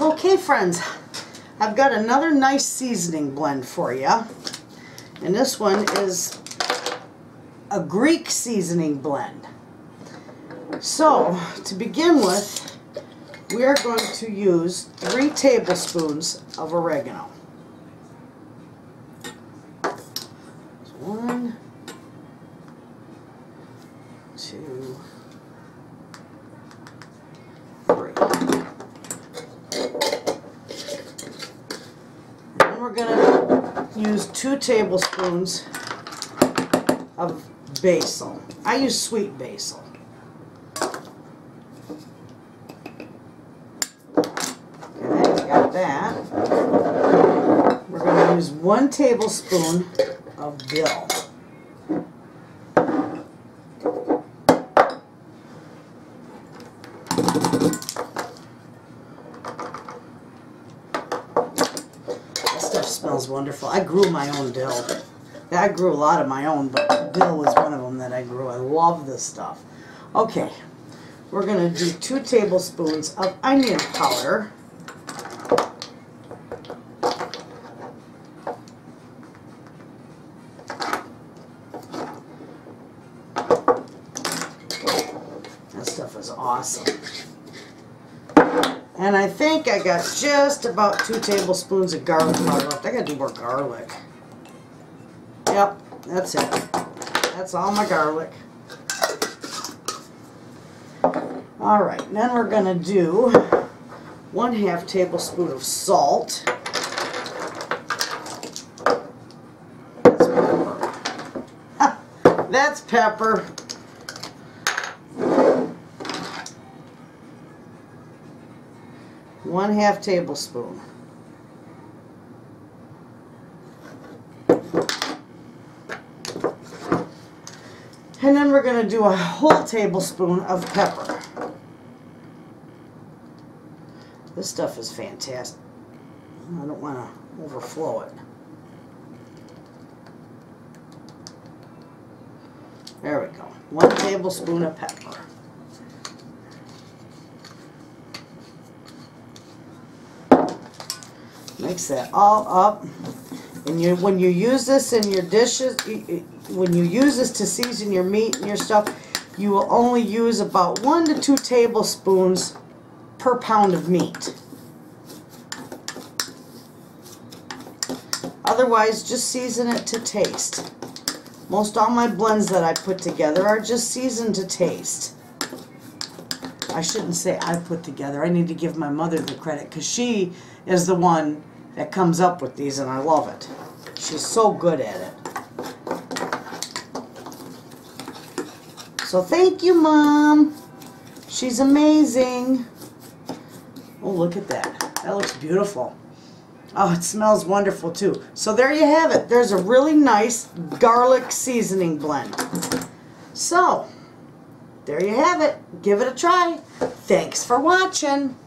Okay friends, I've got another nice seasoning blend for you, and this one is a Greek seasoning blend. So to begin with, we are going to use 3 tablespoons of oregano. So 1, 2, 3. And we're going to use 2 tablespoons of basil. I use sweet basil. Okay, got that. We're going to use 1 tablespoon of dill. Smells wonderful. I grew my own dill. I grew a lot of my own, but dill was one of them that I grew. I love this stuff. Okay, we're going to do 2 tablespoons of onion powder. That stuff is awesome. And I think I got just about 2 tablespoons of garlic powder left. I gotta do more garlic. Yep, that's it. That's all my garlic. Alright, then we're gonna do 1/2 tablespoon of salt. That's pepper. That's pepper. 1/2 tablespoon. And then we're going to do a whole tablespoon of pepper. This stuff is fantastic. I don't want to overflow it. There we go. 1 tablespoon of pepper. Mix that all up, and when you use this in your dishes, when you use this to season your meat and your stuff, you will only use about 1 to 2 tablespoons per pound of meat. Otherwise, just season it to taste. Most all my blends that I put together are just seasoned to taste. I shouldn't say I put together. I need to give my mother the credit, because she is the one that comes up with these, and I love it. She's so good at it. So thank you, Mom. She's amazing. Oh, look at that. That looks beautiful. Oh, it smells wonderful too. So there you have it. There's a really nice garlic seasoning blend. So, there you have it. Give it a try. Thanks for watching.